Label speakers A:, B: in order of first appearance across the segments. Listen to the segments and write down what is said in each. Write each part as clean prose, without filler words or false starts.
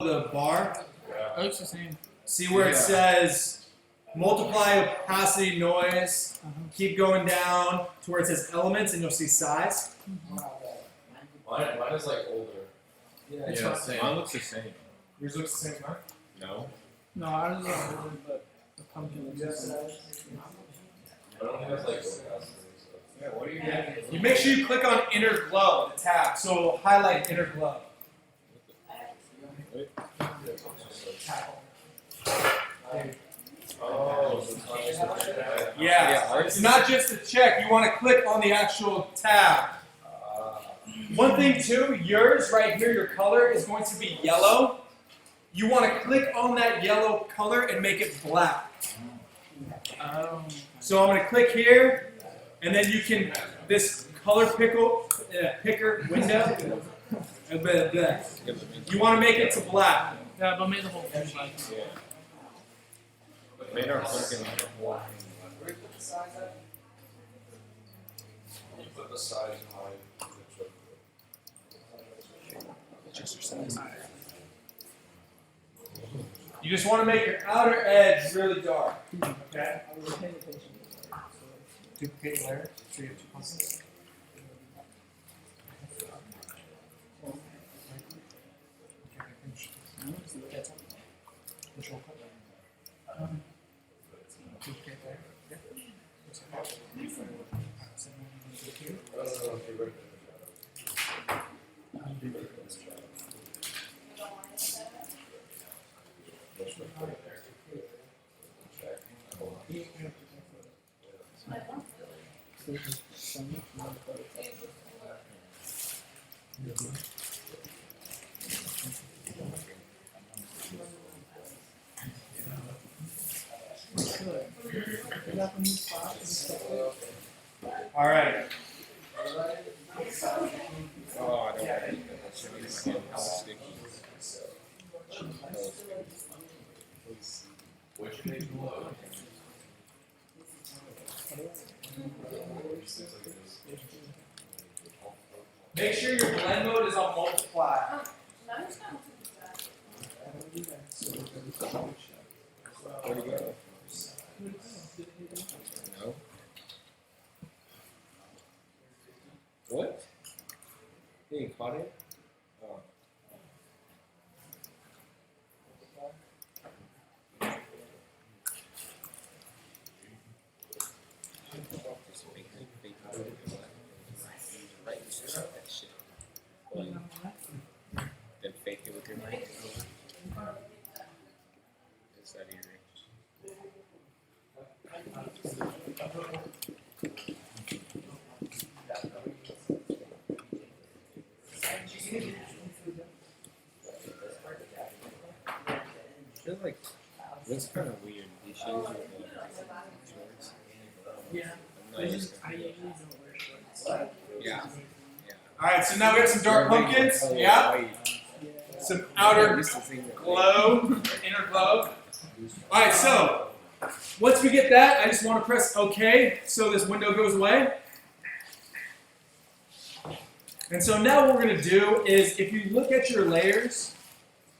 A: the bar.
B: It looks the same.
A: See where it says multiply opacity noise. Keep going down to where it says elements, and you'll see size.
C: Mine is like older.
B: Yeah,
C: same. Mine looks the same.
A: Yours looks the same, huh?
C: No.
B: No, ours is older, but the pumpkin looks the same.
C: I don't have like. Yeah, what are you doing?
A: You make sure you click on inner glow, the tab, so it'll highlight inner glow.
C: Oh,
A: Yeah, it's not just a check. You want to click on the actual tab. One thing too, yours right here, your color is going to be yellow. You want to click on that yellow color and make it black. So I'm going to click here, and then you can, this color picker window, you want to make it to black.
B: Yeah, but made the whole thing black.
C: Made our pumpkin like a whole thing. You put the size in line.
A: You just want to make your outer edge really dark. Okay? Duplicate layer. So you have two pumpkins. All right.
C: Oh, I don't like it. That's really sticky. Which page below?
A: Make sure your blend mode is on multiply.
C: Where'd it go? No. What? You caught it? Oh. Then fake it with your mic. Is that your I feel like that's kind of weird. These shoes with the shorts.
B: Yeah.
C: I
B: usually don't wear shorts.
C: Yeah.
A: All right, so now we have some dark pumpkins.
C: Oh,
A: Yeah.
C: white.
A: Some outer
C: This is even
A: glow, inner glow. All right, so once we get that, I just want to press OK so this window goes away. And so now what we're going to do is, if you look at your layers,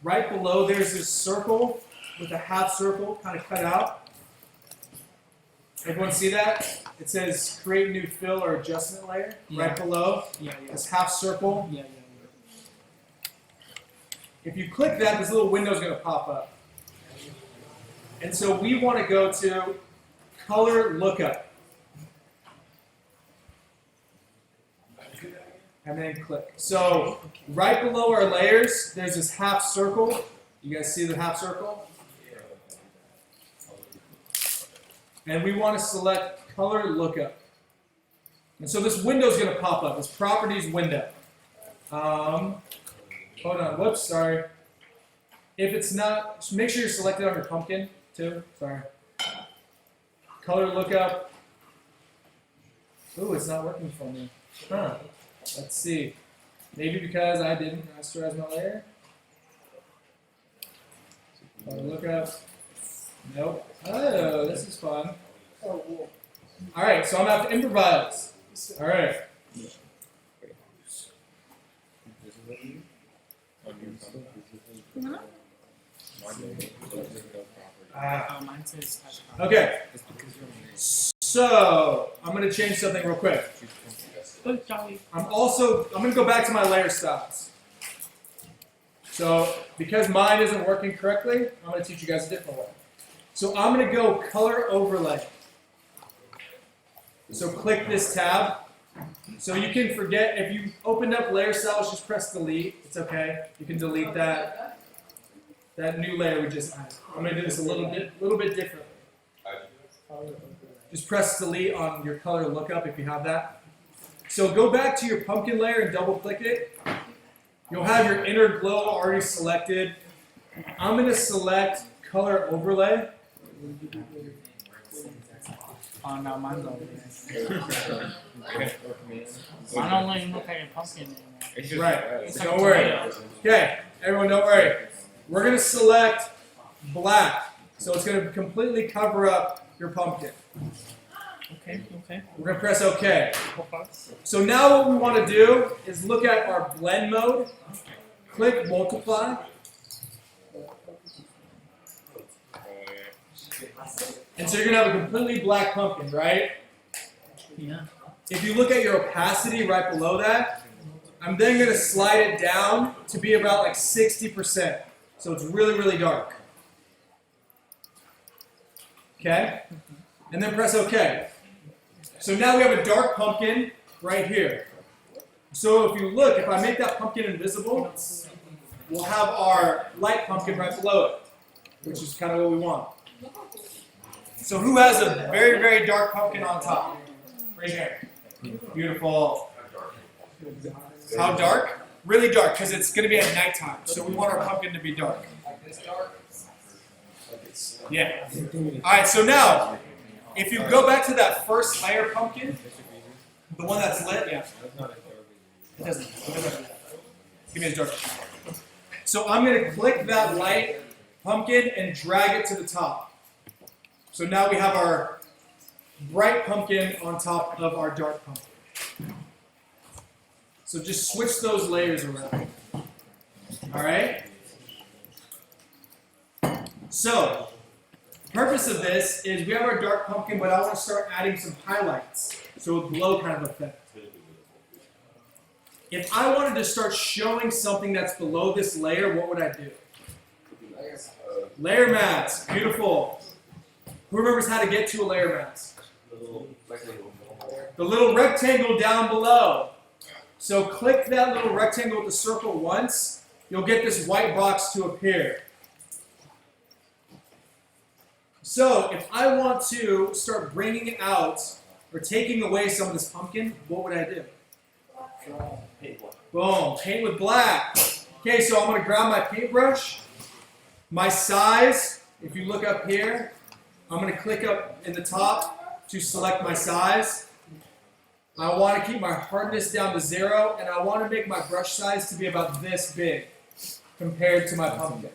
A: right below there's this circle with a half circle kind of cut out. Everyone see that? It says create new fill or adjustment layer right below this half circle.
B: Yeah.
A: If you click that, this little window is going to pop up. And so we want to go to color lookup. And then click. So right below our layers, there's this half circle. You guys see the half circle? And we want to select color lookup. And so this window is going to pop up, this properties window. Hold on, whoops, sorry. If it's not, just make sure you're selected on your pumpkin too. Sorry. Color lookup. Ooh, it's not working for me. Huh. Let's see. Maybe because I didn't rasterize my layer. Color lookup. Nope. Oh, this is fun. Alright, so I'm going to have to improvise. Alright. Ah.
B: Oh, mine says has
A: Okay,
C: It's because you're on
A: so I'm going to change something real quick.
B: Good, Charlie.
A: I'm going to go back to my layer styles. So because mine isn't working correctly, I'm going to teach you guys a different way. So I'm going to go color overlay. So click this tab. So you can forget, if you opened up layer styles, just press delete. It's okay. You can delete that new layer we just added. I'm going to do this a little bit differently. Just press delete on your color lookup if you have that. So go back to your pumpkin layer and double click it. You'll have your inner glow already selected. I'm going to select color overlay.
B: Oh no, mine's over there.
C: it.
B: Mine don't even look like a pumpkin anymore.
C: It's just
A: Right.
B: It's
A: Don't
B: like a
A: worry.
B: tomato.
A: Okay, everyone don't worry. We're going to select black. So it's going to completely cover up your pumpkin.
B: Okay.
A: We're going to press OK. So now what we want to do is look at our blend mode. Click multiply. And so you're going to have a completely black pumpkin, right?
B: Yeah.
A: If you look at your opacity right below that, I'm then going to slide it down to be about like 60%. So it's really, really dark. Okay? And then press OK. So now we have a dark pumpkin right here. So if you look, if I make that pumpkin invisible, we'll have our light pumpkin right below it, which is kind of what we want. So who has a very, very dark pumpkin on top? Raise your hand. Beautiful. How dark? Really dark, because it's going to be at nighttime. So we want our pumpkin to be dark. Yeah. All right, so now, if you go back to that first layer pumpkin, the one that's lit, yeah. It doesn't. Give me a dark. So I'm going to click that light pumpkin and drag it to the top. So now we have our bright pumpkin on top of our dark pumpkin. So just switch those layers around. All right? So, the purpose of this is we have our dark pumpkin, but I want to start adding some highlights. So a glow kind of effect. If I wanted to start showing something that's below this layer, what would I do? Layer mats. Beautiful. Who remembers how to get to a layer mat? The little rectangle down below. So click that little rectangle with the circle once. You'll get this white box to appear. So if I want to start bringing out or taking away some of this pumpkin, what would I do? Boom, paint with black. Okay, so I'm going to grab my paintbrush. My size, if you look up here, I'm going to click up in the top to select my size. I want to keep my hardness down to 0, and I want to make my brush size to be about this big compared to my pumpkin.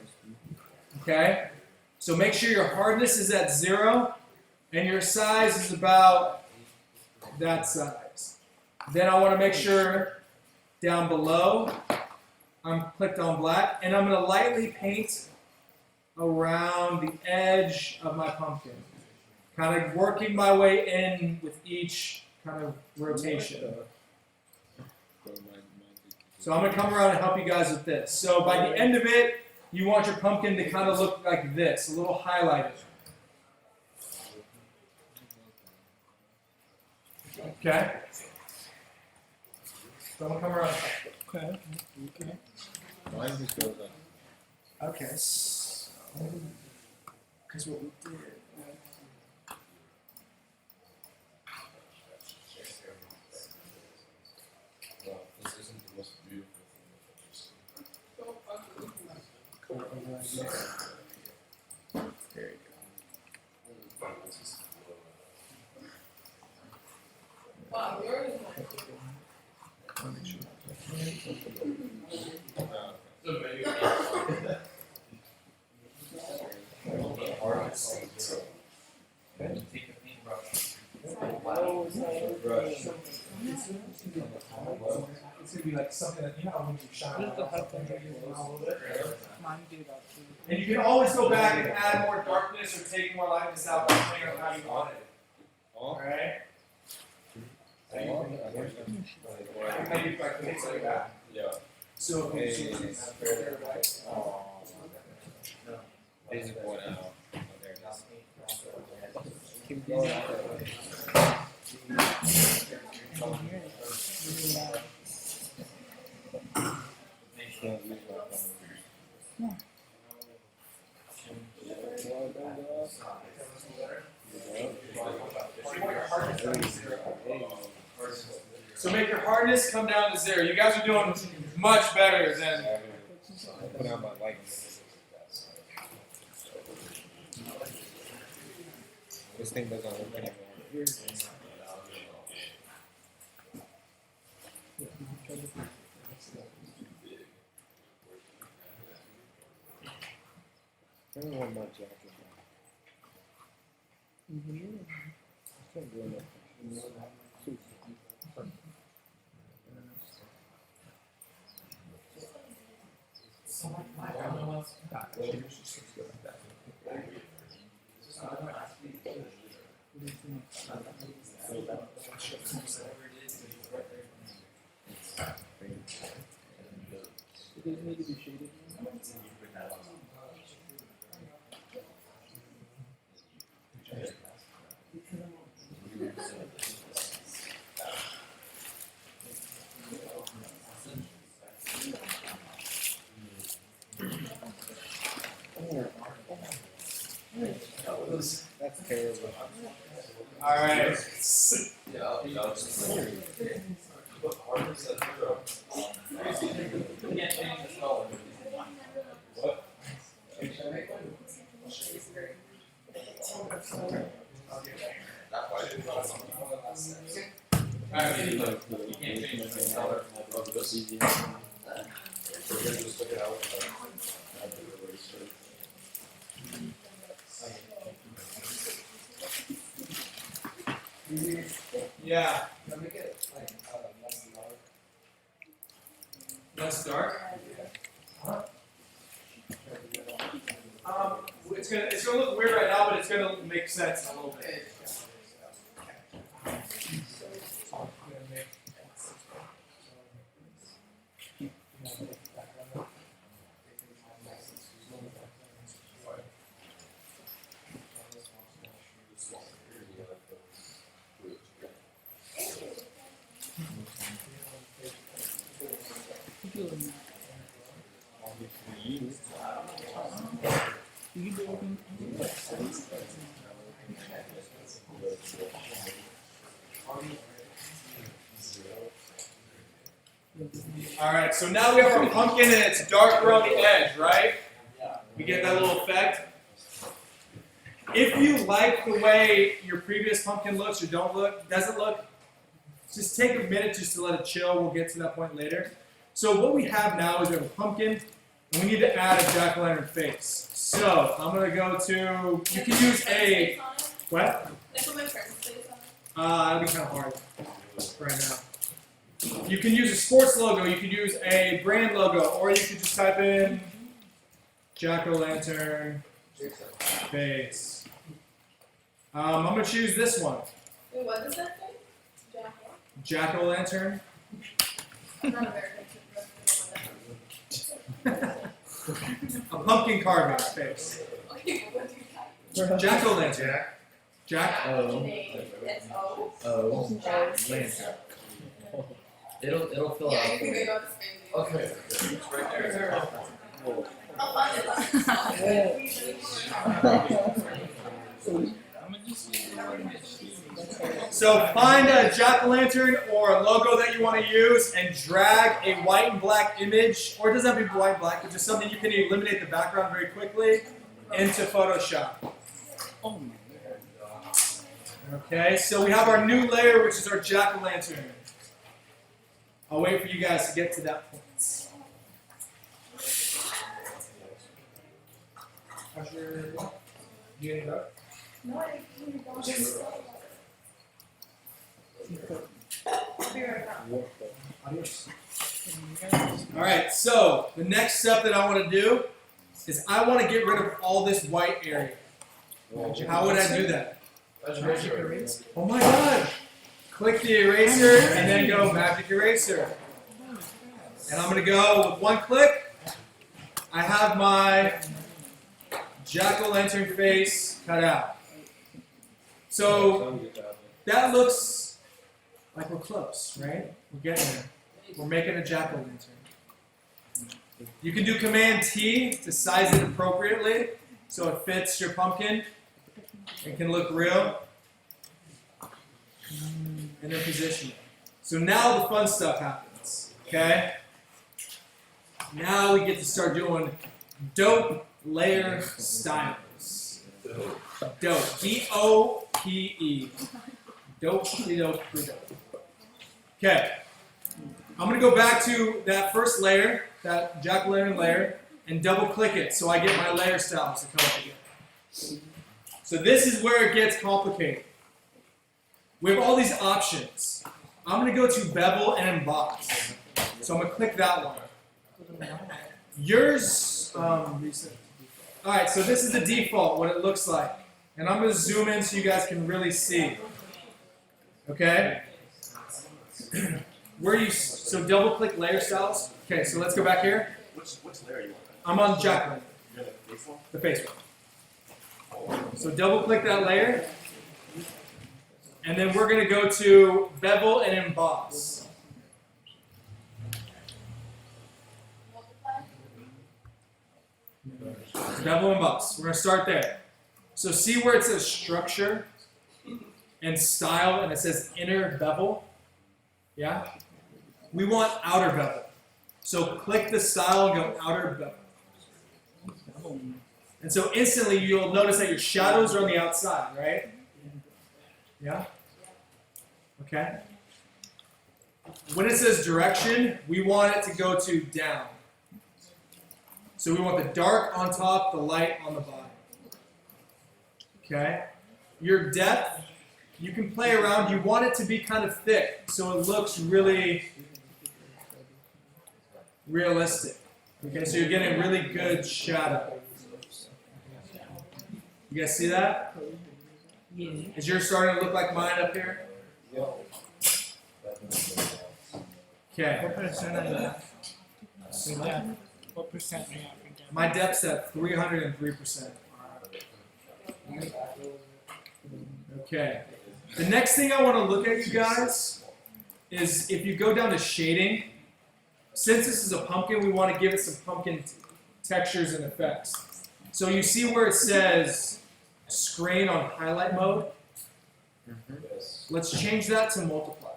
A: Okay? So make sure your hardness is at 0, and your size is about that size. Then I want to make sure down below I'm clicked on black, and I'm going to lightly paint around the edge of my pumpkin. Kind of working my way in with each kind of rotation. So I'm going to come around and help you guys with this. So by the end of it, you want your pumpkin to kind of look like this, a little highlighted. Okay? So I'm going to come around.
B: Okay.
C: Mine just goes up.
A: Okay. Because what we did.
C: Wow, this isn't the most beautiful
A: There you gonna be like something that you know when you shine
B: Just the
A: light on
B: hard
A: something,
B: thing
A: it
B: is
A: glows a little bit.
B: mine did that too.
A: And you can always go back and add more darkness or take more lightness out depending on how you want it. Alright? Maybe if I can take something back.
C: Yeah.
A: So
C: Hey. This is what out. Oh, there it is.
B: Keep going.
C: Can't use my phone.
A: So make your hardness come down to 0. You guys are doing much better than.
C: Put out my lights. This thing doesn't work anymore. I don't want my jacket. I can't do enough.
B: It doesn't need to be shaded.
C: That's terrible.
A: Alright. Yeah. Less dark? It's gonna look weird right now, but it's gonna make sense in a little bit.
B: You can do it.
A: Alright, so now we have our pumpkin and it's darker on the edge, right? We get that little effect. If you like the way your previous pumpkin looks or doesn't look, just take a minute just to let it chill. We'll get to that point later. So what we have now is we have a pumpkin, and we need to add a jack-o'-lantern face. So I'm gonna go to. You can use a what?
D: Like put my friend's face on it.
A: That'd be kind of hard right now. You can use a sports logo. You can use a brand logo, or you could just type in jack-o'-lantern face. I'm gonna choose this one.
D: Wait, what does that say? Jack what?
A: Jack-o'-lantern.
D: I'm not American.
A: A pumpkin carving face.
D: Okay, what do you type?
A: Jack-o'-lantern. Jack.
D: J-A-S-O.
E: Oh,
D: Jack.
E: lantern. It'll fill
D: Yeah,
E: out.
D: you can go to space.
E: Okay.
D: I'll find it.
B: I'm gonna just use the one that's
A: So find a jack-o'-lantern or a logo that you want to use and drag a white and black image, or it doesn't have to be white and black, but just something you can eliminate the background very quickly into Photoshop.
B: Oh my
A: Okay, so we have our new layer, which is our jack-o'-lantern. I'll wait for you guys to get to that point. How's your you getting dark?
D: No, I didn't. Be right back.
A: Adios. All right, so the next step that I want to do is I want to get rid of all this white area. How would I do that?
B: Magic eraser.
A: Oh my god! Click the eraser and then go magic eraser. And I'm going to go with one click. I have my jack-o'-lantern face cut out. So that looks like we're close, right? We're getting there. We're making a jack-o'-lantern. You can do Command T to size it appropriately so it fits your pumpkin and can look real. And then position it. So now the fun stuff happens, okay? Now we get to start doing dope layer styles. Dope. D-O-P-E. Dope, dope, dope. Okay. I'm going to go back to that first layer, that jack-o'-lantern layer, and double click it so I get my layer styles to come up again. So this is where it gets complicated. We have all these options. I'm going to go to bevel and emboss. So I'm going to click that one. Yours, recent. All right, so this is the default, what it looks like. And I'm going to zoom in so you guys can really see. Okay? So double click layer styles. Okay, so let's go back here.
F: Which layer are you
A: I'm
F: on?
A: on jack-o'-lantern,
F: You're on the face one?
A: the face one. So double click that layer. And then we're going to go to bevel and emboss. Bevel and emboss. We're going to start there. So see where it says structure and style and it says inner bevel? Yeah? We want outer bevel. So click the style and go outer bevel. And so instantly you'll notice that your shadows are on the outside, right? Yeah? Okay. When it says direction, we want it to go to down. So we want the dark on top, the light on the bottom. Okay? Your depth, you can play around. You want it to be kind of thick, so it looks really realistic. Okay, so you're getting really good shadow. You guys see that?
B: Yeah.
A: Is yours starting to look like mine up here? Okay.
B: What percent are you at? With that? What percent are you at with that?
A: My depth's at 303%. Okay. The next thing I want to look at, you guys, is if you go down to shading, since this is a pumpkin, we want to give it some pumpkin textures and effects. So you see where it says screen on highlight mode? Let's change that to multiply.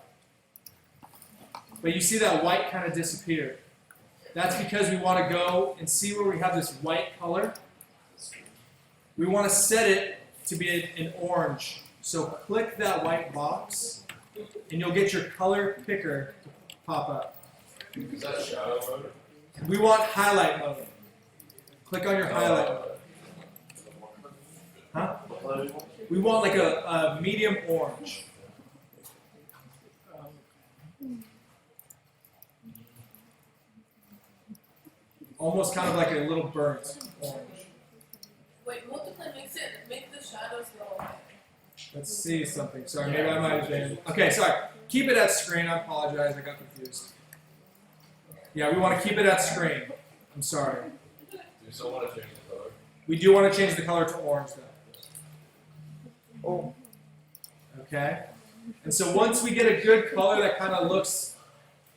A: But you see that white kind of disappeared. That's because we want to go and see where we have this white color. We want to set it to be an orange. So click that white box, and you'll get your color picker to pop up.
C: Is that shadow mode?
A: We want highlight mode. Click on your highlight mode. Huh? We want like a medium orange. Almost kind of like a little burnt orange.
D: Wait, multiply makes it, make the shadows go away.
A: Let's see something. Sorry, maybe I might have been. Okay, sorry. Keep it at screen. I apologize. I got confused. Yeah, we want to keep it at screen. I'm sorry.
C: Do you still want to change the color?
A: We do want to change the color to orange, though.
B: Oh.
A: Okay. And so once we get a good color that kind of looks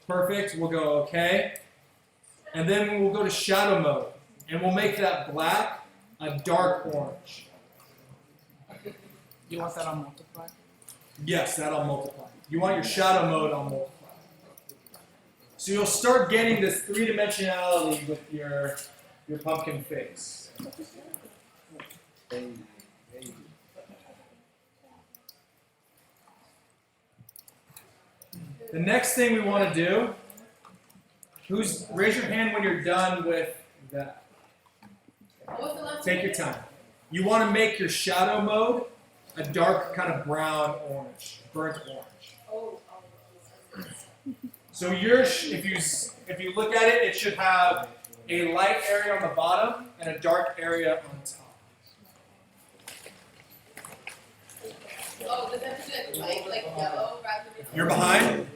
A: perfect, we'll go okay. And then we'll go to shadow mode. And we'll make that black a dark orange.
B: You want that on multiply?
A: Yes, that'll multiply. You want your shadow mode on multiply. So you'll start getting this three-dimensionality with your pumpkin face. The next thing we want to do, raise your hand when you're done with that.
D: What was the last
A: Take your time. You want to make your shadow mode a dark kind of brown orange, burnt orange.
D: Oh,
A: So if you look at it, it should have a light area on the bottom and a dark area on top.
D: Oh, does that have to be like yellow rather than?
A: You're behind?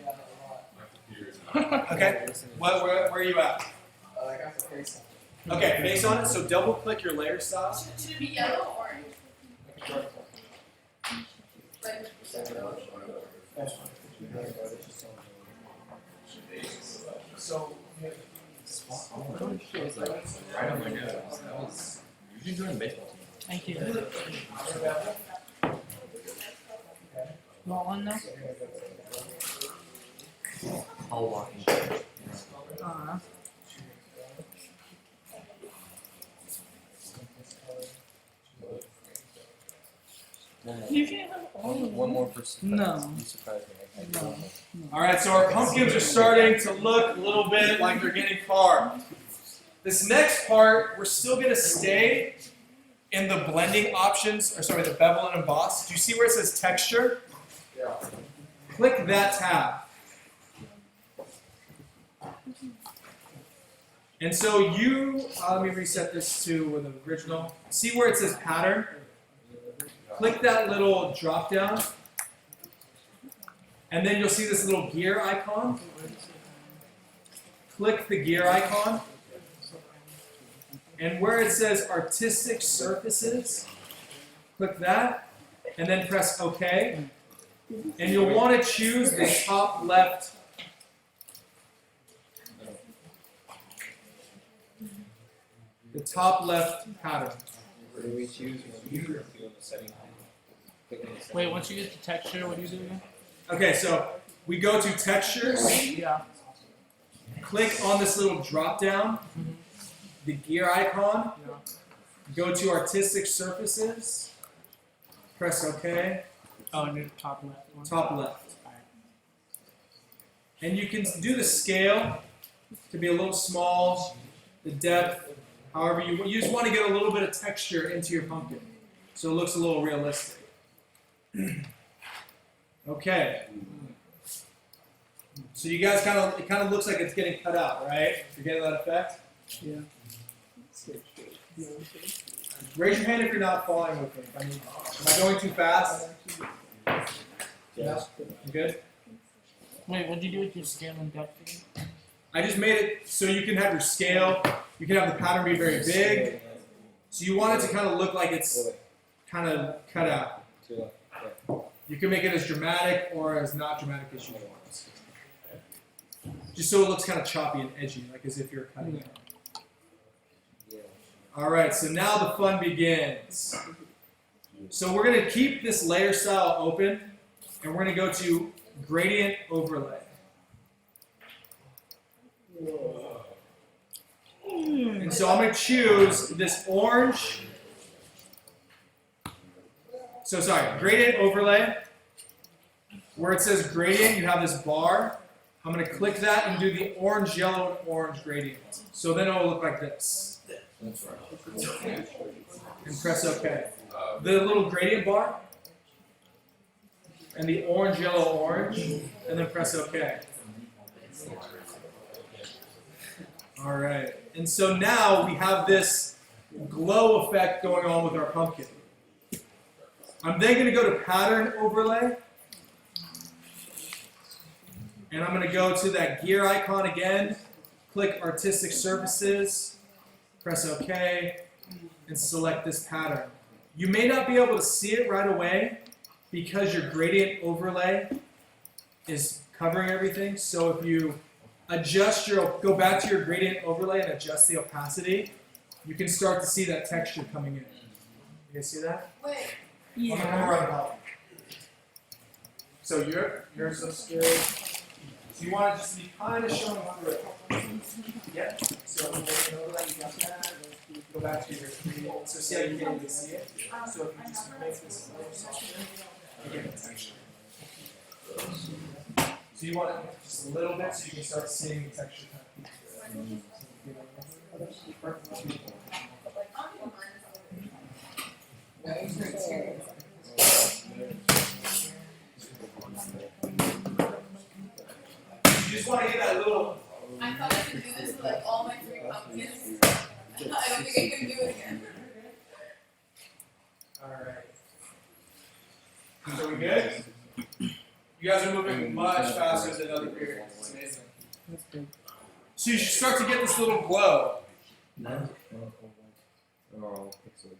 A: Okay. Where are you at?
F: I got the face.
A: Okay, face on it. So double click your layer style.
D: Should it be yellow or orange? Like,
A: So
E: It was like right on my nose. That was. You should join the baseball team.
B: Thank you. You want one now?
E: I'll walk in.
B: You can have all of them.
C: One more person.
B: No.
C: You surprised me.
B: No.
A: all right, so our pumpkins are starting to look a little bit like they're getting carved. This next part, we're still going to stay in the blending options, or sorry, the bevel and emboss. Do you see where it says texture?
F: Yeah.
A: Click that tab. And so let me reset this to the original. See where it says pattern? Click that little drop down. And then you'll see this little gear icon. Click the gear icon. And where it says artistic surfaces, click that. And then press OK. And you'll want to choose the top left. The top left pattern.
C: Where do we choose? You feel the setting.
B: Wait, once you get the texture, what do you do again?
A: Okay, so we go to textures,
B: Yeah.
A: click on this little drop down, the gear icon,
B: Yeah.
A: go to artistic surfaces, press OK,
B: Oh, and the top left one.
A: top left. And you can do the scale to be a little small, the depth, however you just want to get a little bit of texture into your pumpkin so it looks a little realistic. Okay. So you guys it kind of looks like it's getting cut out, right? You're getting that effect?
B: Yeah.
A: Raise your hand if you're not following with me. I mean, am I going too fast?
C: Yeah.
A: You good?
B: Wait, what did you do with your scale and depth again?
A: I just made it so you can have your scale, you can have the pattern be very big. So you want it to kind of look like it's kind of cut out. You can make it as dramatic or as not dramatic as you want. Just so it looks kind of choppy and edgy, like as if you're cutting it. Alright, so now the fun begins. So we're going to keep this layer style open, and we're going to go to gradient overlay. And so I'm going to choose this orange. So sorry, gradient overlay. Where it says gradient, you have this bar. I'm going to click that and do the orange, yellow, and orange gradient. So then it will look like this. And press OK. The little gradient bar. And the orange, yellow, orange. And then press OK. All right. And so now we have this glow effect going on with our pumpkin. I'm then going to go to pattern overlay. And I'm going to go to that gear icon again, click artistic surfaces, press OK, and select this pattern. You may not be able to see it right away because your gradient overlay is covering everything. So if you go back to your gradient overlay and adjust the opacity, you can start to see that texture coming in. You guys see that?
D: wait,
A: So yours looks good. So you want it just to be kind of showing through it. Yeah. So you got that. Go back to your gradient. So see how you can't even see it. So if you just make this a little softer, you get the texture. So you want it just a little bit so you can start seeing the texture. You just want to get that little.
D: I thought I could do this with like all my 3 pumpkins. I don't think I can do it again.
A: Alright. So we good? You guys are moving much faster than other periods. It's amazing.
B: That's good.
A: So you should start to get this little glow.
C: Oh, pixel.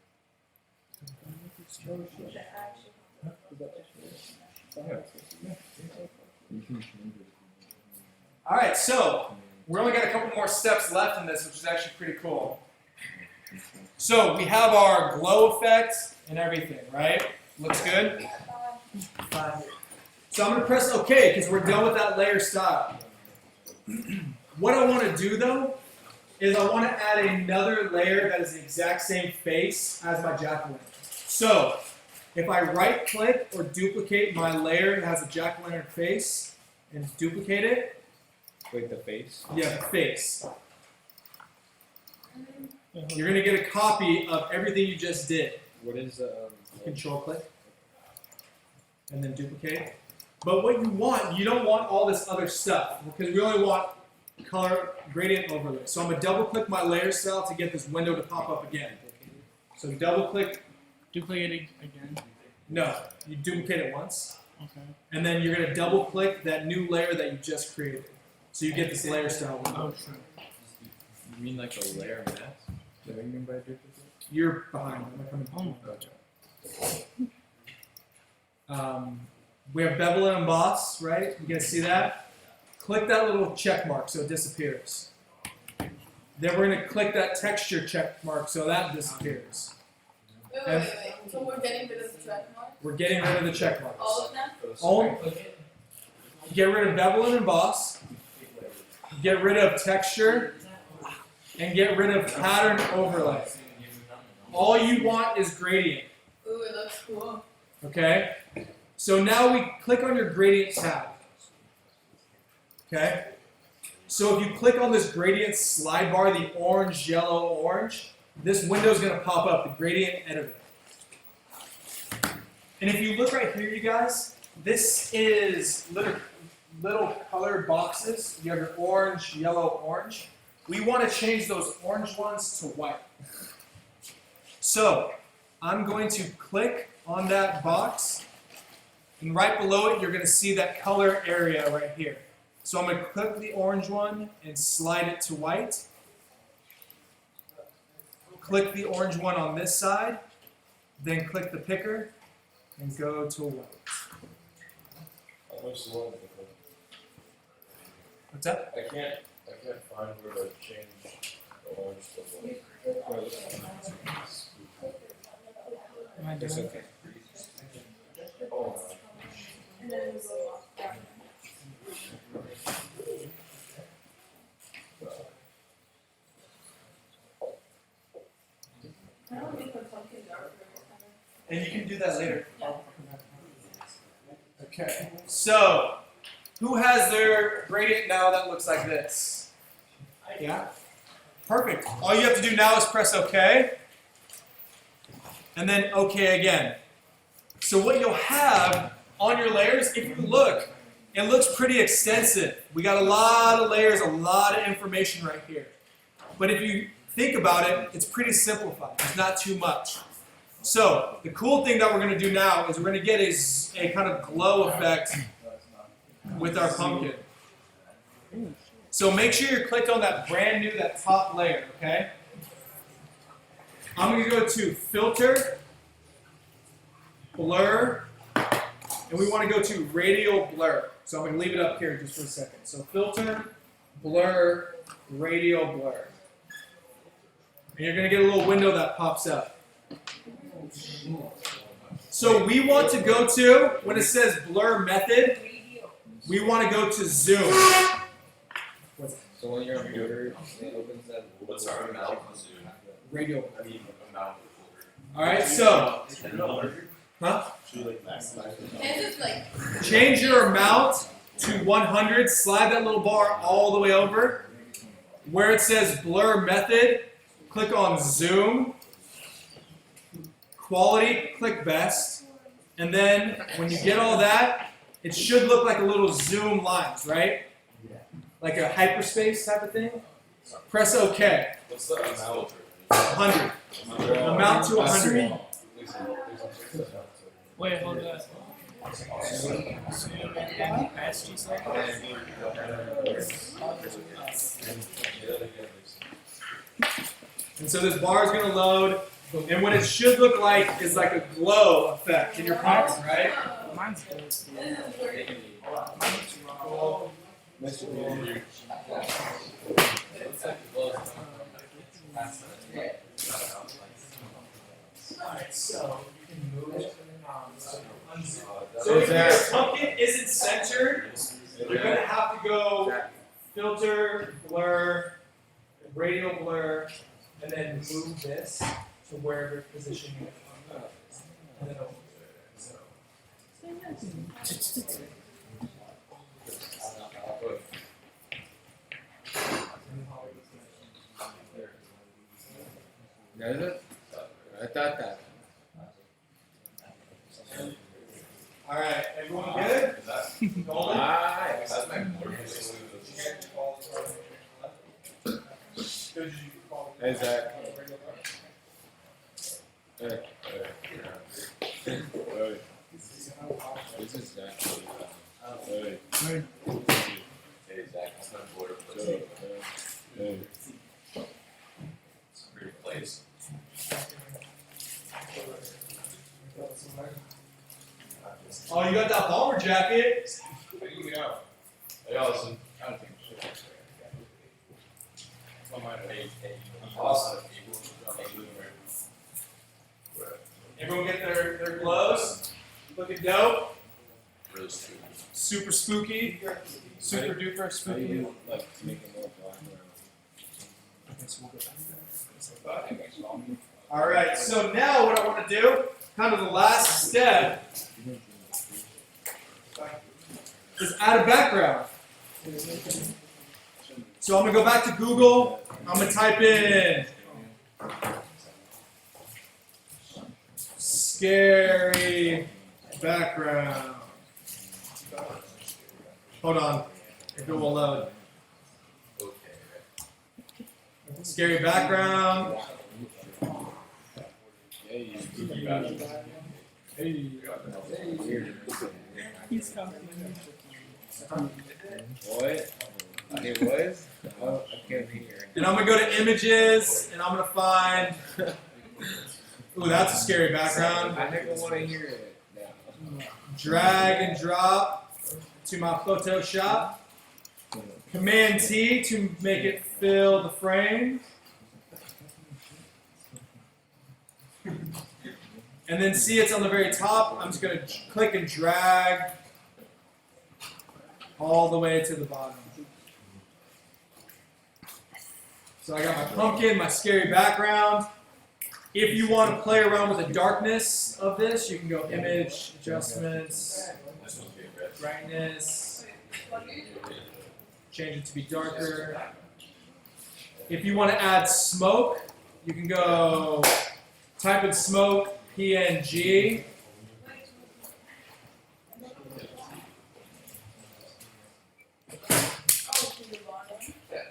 A: Alright, so we only got a couple more steps left in this, which is actually pretty cool. So we have our glow effect and everything, right? Looks good? So I'm going to press OK because we're done with that layer style. What I want to do though is I want to add another layer that is the exact same face as my jack-o'-lantern. So if I right click or duplicate my layer that has a jack-o'-lantern face and duplicate it,
C: Wait, the face?
A: yeah, the face. You're going to get a copy of everything you just did.
C: What is
A: Control click and then duplicate. But what you want, you don't want all this other stuff because we only want color gradient overlay. So I'm going to double click my layer cell to get this window to pop up again. So double click,
B: Duplicating again.
A: no, you duplicate it once.
B: Okay.
A: And then you're going to double click that new layer that you just created. So you get this layer style window.
B: Oh, sure.
C: You mean like a layer mask? Is that what you mean by duplicate?
A: You're behind. I'm coming.
B: Oh,
A: We have bevel and emboss, right? You guys see that? Click that little check mark so it disappears. Then we're going to click that texture check mark so that disappears.
D: Wait. So we're getting rid of the check mark?
A: We're getting rid of the check marks.
D: All of them?
A: Get rid of bevel and emboss. Get rid of texture. And get rid of pattern overlay. All you want is gradient.
D: Ooh, it looks cool.
A: Okay? So now we click on your gradient tab. Okay? So if you click on this gradient slide bar, the orange, yellow, orange, this window is going to pop up, the gradient editor. And if you look right here, you guys, this is little colored boxes. You have your orange, yellow, orange. We want to change those orange ones to white. So I'm going to click on that box. And right below it, you're going to see that color area right here. So I'm going to click the orange one and slide it to white. Click the orange one on this side. Then click the picker and go to white. What's that?
F: I can't find where to change the orange to white.
B: am I
C: It's
B: doing?
C: okay.
F: Oh,
D: And then we go off that. I don't think the pumpkins are
A: And you can do that later.
D: Yeah.
A: Okay. So, who has their gradient now that looks like this? Yeah? Perfect. All you have to do now is press OK. And then OK again. So what you'll have on your layers, if you look, it looks pretty extensive. We got a lot of layers, a lot of information right here. But if you think about it, it's pretty simplified. It's not too much. So the cool thing that we're going to do now is we're going to get a kind of glow effect with our pumpkin. So make sure you're clicked on that brand new, that top layer, okay? I'm going to go to Filter, Blur, and we want to go to Radial Blur. So I'm going to leave it up here just for a second. So Filter, Blur, Radial Blur. And you're going to get a little window that pops up. So we want to go to, when it says Blur Method, we want to go to Zoom.
C: So when you're on computer, it opens that.
F: what's our amount on Zoom?
A: Radial.
F: I mean, amount.
A: Alright, so, huh?
D: Kansas, like,
A: Change your amount to 100, slide that little bar all the way over. Where it says Blur Method, click on Zoom. Quality, click Best. And then when you get all that, it should look like a little zoom lines, right? like a hyperspace type of thing, press OK.
F: What's the amount?
A: 100. Amount to 100.
B: Wait, hold on. So you get any past yourself?
A: And so this bar is going to load. And what it should look like is like a glow effect in your palms, right?
B: Mine's good.
D: This is working.
B: Mine's wrong.
A: Alright, so you can move it. So if your pumpkin isn't centered, you're going to have to go filter, blur, radial blur, and then move this to wherever position you want. And then over there. So.
C: Does it? I thought that.
A: Alright, everyone good? Golden?
C: Nice.
F: That's my board.
C: Hey, Zach. Hey. Hey. This is Zach. Hey.
F: Hey, Zach, that's my board.
C: Hey.
F: It's a great place.
A: Oh, you got that bomber jacket?
F: Hey, Allison. Awesome.
A: Everyone get their gloves? Looking dope?
F: Really stupid.
A: Super spooky? Super duper
C: How do
A: spooky?
C: you like make it more black around?
A: Alright, so now what I want to do, kind of the last step, is add a background. So I'm going to go back to Google. I'm going to type in scary background. Hold on. If it will load. Scary background.
C: Hey.
A: Hey.
B: He's coming.
C: What? It was? Oh, I can't hear.
A: And I'm going to go to images and I'm going to find. Ooh, that's a scary background.
C: I never want to hear it now.
A: Drag and drop to my Photoshop. Command T to make it fill the frame. And then see it's on the very top. I'm just going to click and drag all the way to the bottom. So I got my pumpkin, my scary background. If you want to play around with the darkness of this, you can go image, adjustments, brightness, change it to be darker. If you want to add smoke, you can go type in smoke, PNG.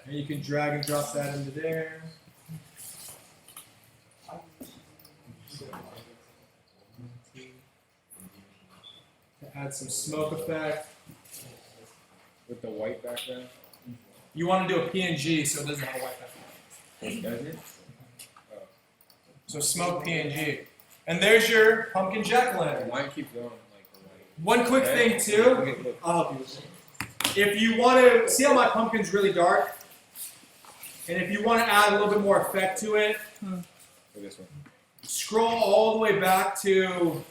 A: And you can drag and drop that into there. To add some smoke effect.
C: With the white background?
A: You want to do a PNG so it doesn't have a white background.
C: Does it?
A: So smoke PNG. And there's your pumpkin jack-o'-lantern.
C: Mine keep going like the white.
A: One quick thing too,
C: Look.
A: I'll help you with it. If you want to, see how my pumpkin's really dark? And if you want to add a little bit more effect to it,
C: Look this one.
A: scroll all the way back to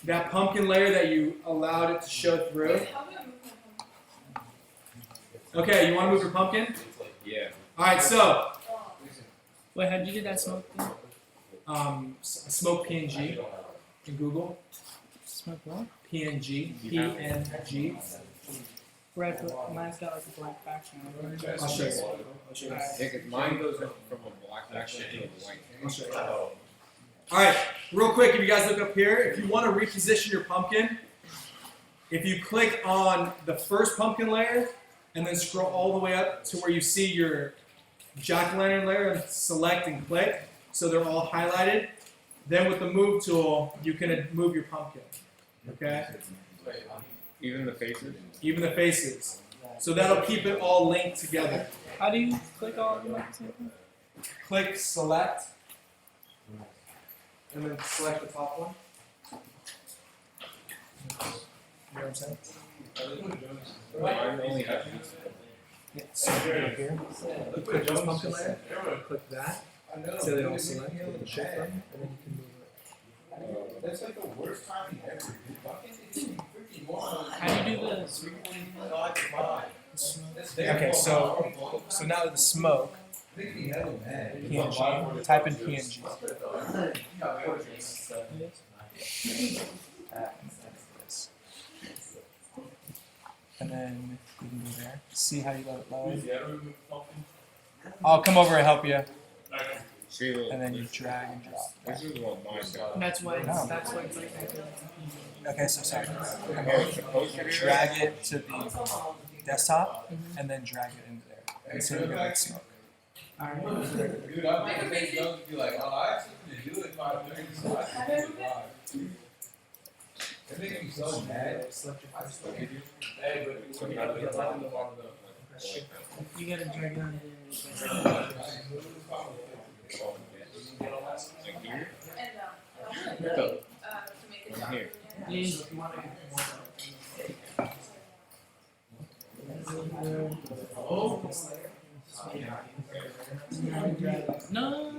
A: that pumpkin layer that you allowed it to show through.
D: How do I move my phone?
A: Okay, you want to move your pumpkin?
C: Yeah.
A: Alright, so,
D: Oh.
B: Wait, how'd you do that smoke thing?
A: smoke PNG in Google.
B: Smoke what?
A: PNG. PNG.
B: Red, but mine's got like a black background.
A: I'll show you. I'll show you.
C: Yeah, 'cause mine goes from a black background to a white.
A: I'll show you. Alright, real quick, if you guys look up here, if you want to reposition your pumpkin, if you click on the first pumpkin layer and then scroll all the way up to where you see your jack-o'-lantern layer and select and click so they're all highlighted. Then with the move tool, you can move your pumpkin. Okay?
C: Even the faces?
A: Even the faces. So that'll keep it all linked together.
B: How do you click all of them at the same time?
A: Click select, and then select the top one. You know what I'm saying?
C: Mine only has these.
A: Yeah, so right here, you click this pumpkin layer, click that, so they all select, with the shift button, and then you can move it.
F: That's like the worst timing ever, dude. Fucking freaking moron.
B: How do you do this?
A: Okay, so now the smoke, PNG, type in PNG. And then you can go there. See how you let it load. I'll come over and help you.
C: See, look,
A: And then you drag and drop.
C: this is what mine does.
B: That's why
A: No.
B: that's why it's like that.
A: Okay, so sorry. Come
C: Oh,
A: here.
C: it's supposed to be
A: Drag it to the desktop, and then drag it into there. And so you get like smoke.
B: Alright.
F: Dude, I'm gonna make Jones be like, oh, I actually need to do it 5 minutes. So I can do it live. It makes me so mad. Hey, but
C: So how do you-
B: You gotta drag on it.
C: Like here?
D: And,
C: So,
D: to make it
C: from here.
B: No.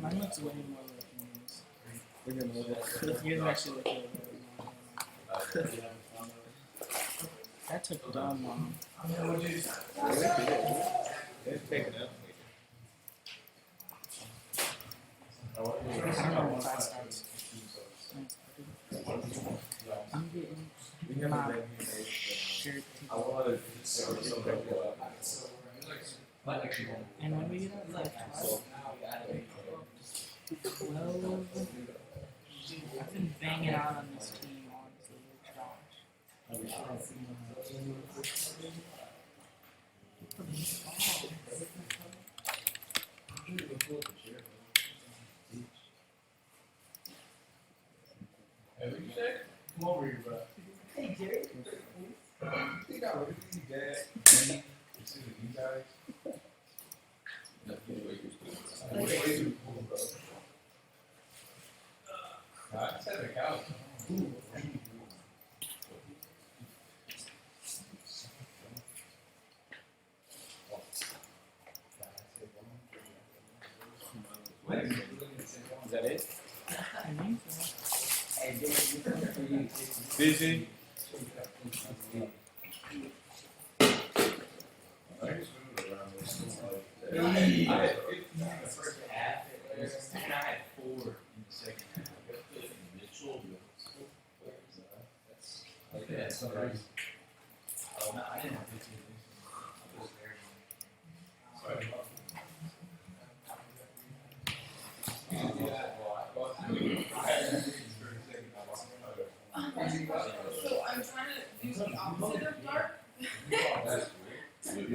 B: Mine looks way more like yours. Yours actually looks way more. That took dumb long.
C: It's taken up.
B: I don't know when class starts. I'm getting my shirt taken. And when we get out, like 12. I've been banging out on this team, honestly. They're trash.
F: Hey, what you say? Come over here, bro. Hey, Jerry. You think I really need that? Me? You see what you guys? Way too cool, bro. Nah, I just had the couch.
C: Is that it?
B: I think so.
C: Busy?
F: I just moved around this. I had 15 in the first half, and I had 4 in the second half. Mitchell. Yeah, that's nice. Oh, no, I didn't have 15. I was there. Sorry.
D: So I'm trying to do the opposite of dark.
F: That's weird.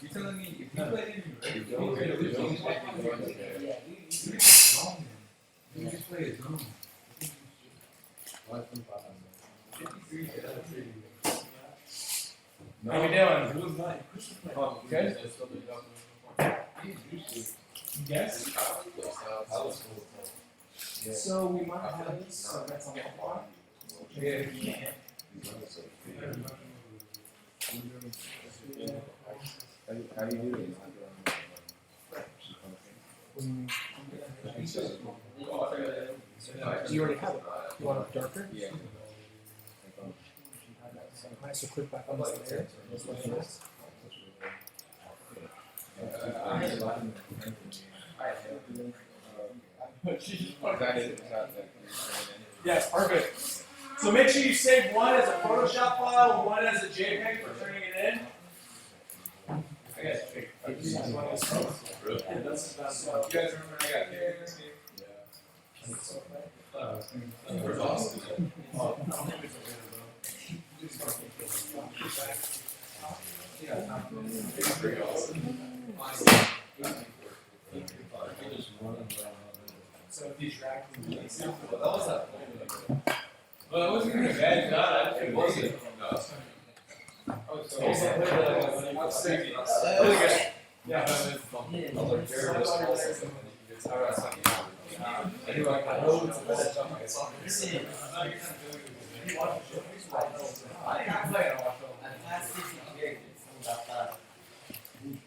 F: You're telling me if you played in you just play a zone.
A: How we doing?
F: Good?
A: Yes.
F: That was cool.
A: So we might have this, so that's on the block.
F: Yeah.
C: How do you do it?
A: Do you already have it? You want it darker?
C: Yeah.
A: Alright, so click back on this layer. This layer is.
C: That is,
A: Yes, perfect. So make sure you save one as a Photoshop file and one as a JPEG for turning it in.
F: I got big.
C: Really?
F: You guys remember I got big? Where's Austin?
A: So if you drag
F: Well, it wasn't even a bad shot. It wasn't. No.
A: Really good.
F: Yeah.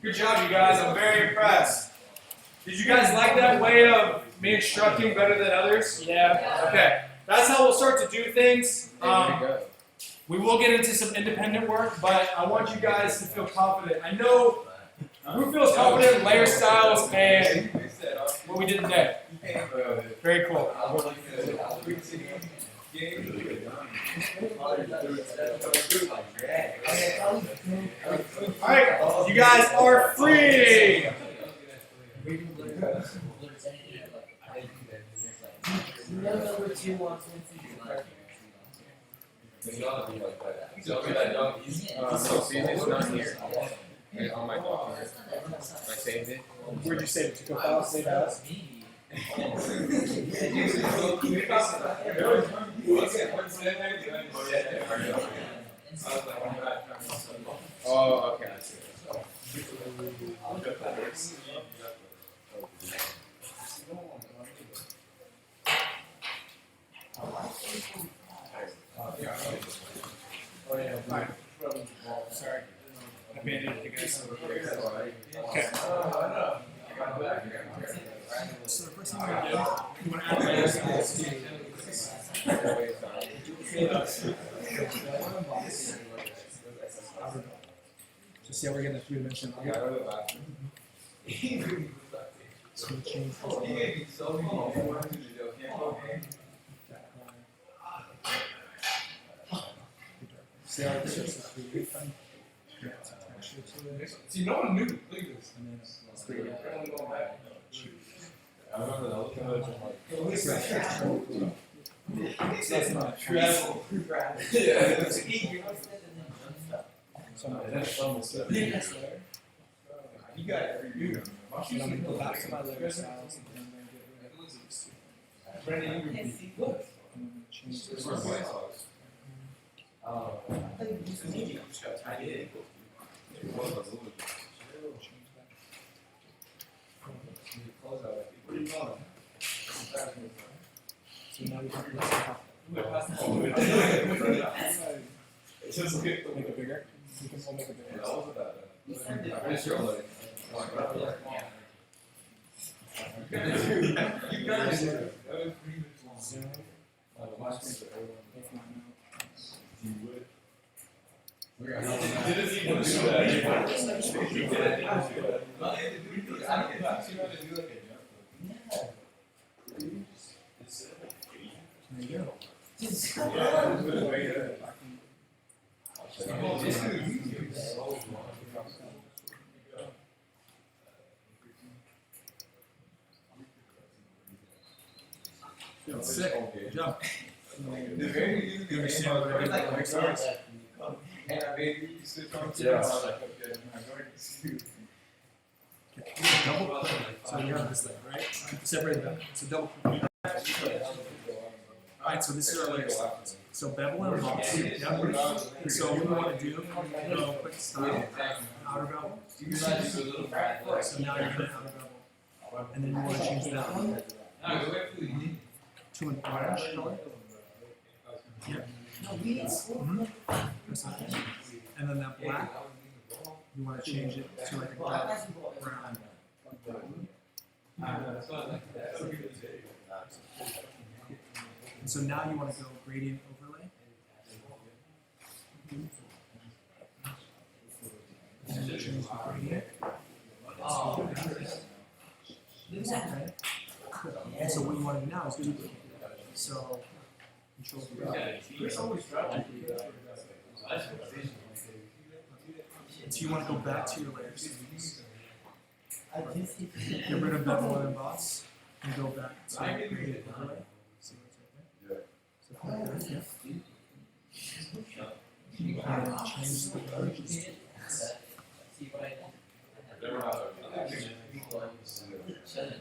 A: Good job, you guys. I'm very impressed. Did you guys like that way of me instructing better than others?
D: Yeah.
A: Okay. That's how we'll start to do things.
C: There you go.
A: We will get into some independent work, but I want you guys to feel confident. I know who feels confident in layer styles and what we did today. Very cool. Alright, you guys are free!
C: So Phoenix not here. It's on my document. I saved it.
A: Where'd you save it? To go file, save as?
C: Oh, okay. I see.
A: Oh yeah, fine. Sorry. I abandoned the guys. Okay. So the first thing we're gonna do, you wanna add layers to this. So see how we're getting the three-dimensional light? So we change see how this is the 3D thing? Yeah, it's a texture to it.
F: See, no one knew. Look at this.
A: And then it's 3D.
F: I remember that. Look
A: That's not true. So
F: You got it. You.
A: I'm gonna go back to my layer styles and then I'm gonna get rid of these two.
F: Brandon, you
A: And then I'm gonna change this. So now we can make it bigger. You can all make it bigger. Zoom. Make mine out. There you go. That's sick. Good job. You understand what I did with the next ones? Double click. So you have this thing, right? Separate them. So double click. Alright, so this is our layers. So bevel and emboss. Yep. And so what we want to do, go quick style, outer bevel. So now you're going to outer bevel. And then you want to change that one to an orange color. Yep. Mhm. Press that. And then that black, you want to change it to like a dark brown. And so now you want to go gradient overlay. And then change the gradient. Okay. And so what you want to do now is duplicate. So Control the
F: always traveling.
A: So you want to go back to your layers. Get rid of bevel and emboss and go back to create overlay. See what's right there? So click there, yeah. And change the colors. Go to filter.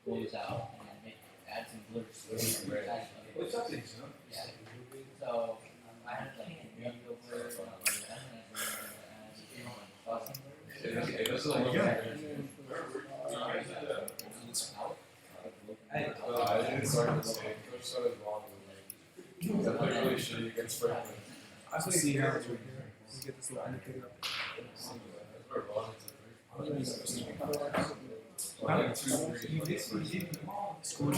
G: Goes out and then add some blur.
F: What's up, things,
G: Yeah. So I had like a video blur and
F: It doesn't look
A: Yeah.
F: I didn't start the same. Coach started wrong with me. I'm really sure you can spread it.
A: I see how it's right here. You get this little indicator up. School.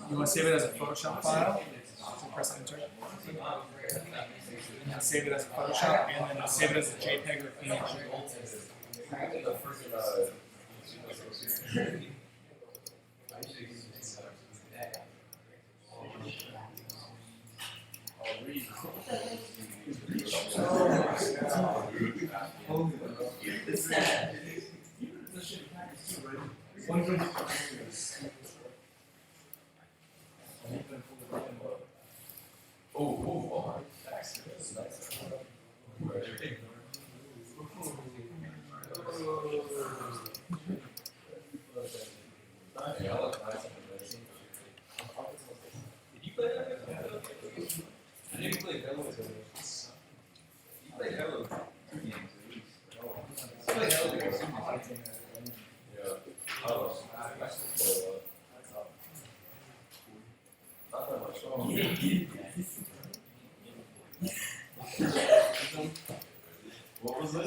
A: You want to save it as a Photoshop file? So press enter. And then save it as a Photoshop, and then save it as a JPEG or PNG.
F: I didn't play Halo. You played Halo. Play Halo. Yeah. I don't know. Not that much. What was that?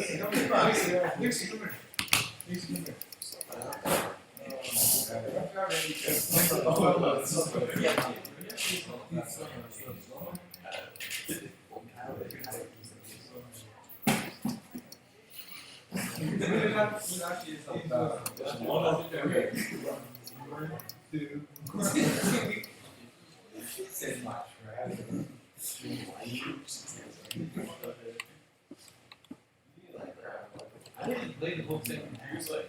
F: I didn't play the whole thing. He was like,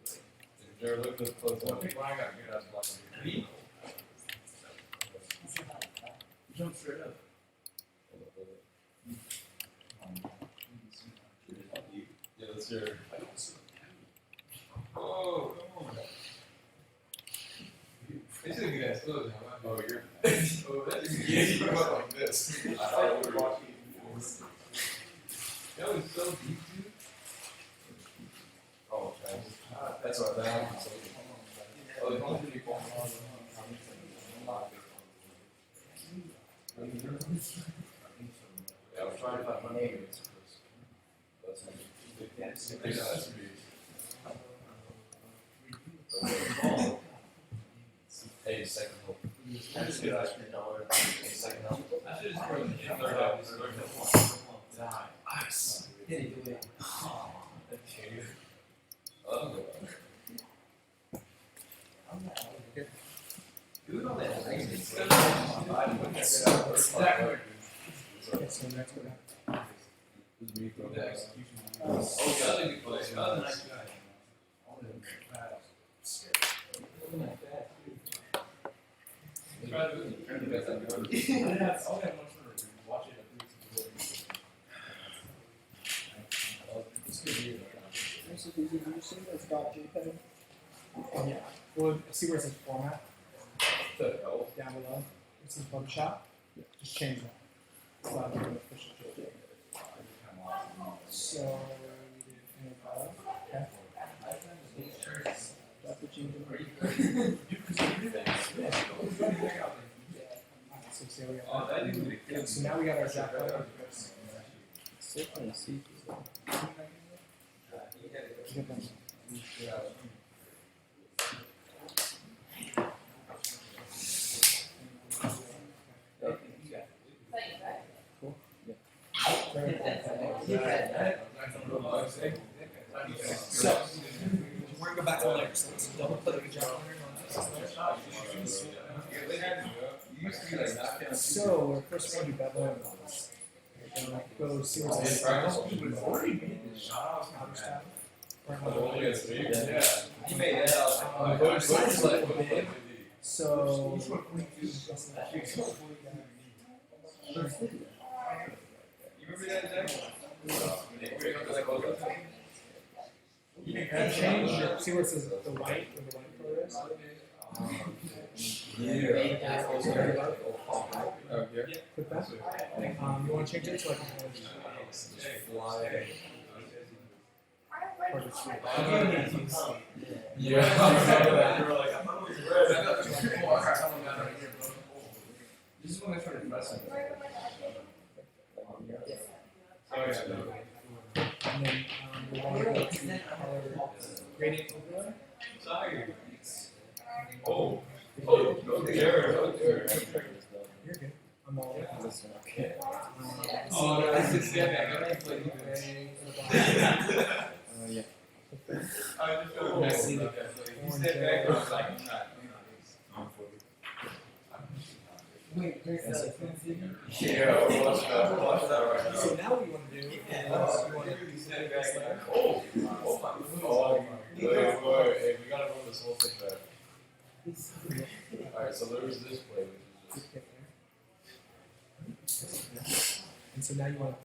F: if you're looking at close up, I got good at blocking. Jump straight up. Yeah, that's your. Oh, come on. This is a good ass clothes. Oh, you're. Oh, that's a good. You went like this. I thought we were watching it before. That was so deep, dude. Oh, okay. That's what that happens. Oh, the only people. Yeah, I was trying to find my name. That's me. Hey, second hope. That's good. Second hope. I should just throw the third hope. Nice.
A: Okay, so next we're gonna.
F: Oh, the other good player, the other nice guy. Try to do it.
A: It's got JPEG. Yeah. Well, see where it says format down below. It says Photoshop. Just change that. It's not the official JPEG. So we did new file. Okay. That's what you do. So see how we got. So now we got our Zap layer. So, we're gonna go back to layers. So let's double click the job So, we're first going to do bevel and bubbles. We're gonna go see what's this.
F: You made that out.
A: Both sides are a little big. So,
F: You remember that, Zach?
A: change. See where it says the white, where the white color is?
E: Oh, here?
A: Click that. You want to change it to like
F: This is when I started pressing.
A: and then we want to go to color gradient overlay.
F: Oh, no there.
A: You're good. I'm all in.
F: Oh, that's just
E: Yeah.
F: I just feel messy. You step back, I was like, I'm not.
G: Wait, there's a
F: Yeah, watch that right
A: So now what you want to do is you want to do this layer.
F: Oh, wait, hey, we gotta move this whole thing back. Alright, so there was this play, which is just.
A: And so now you want to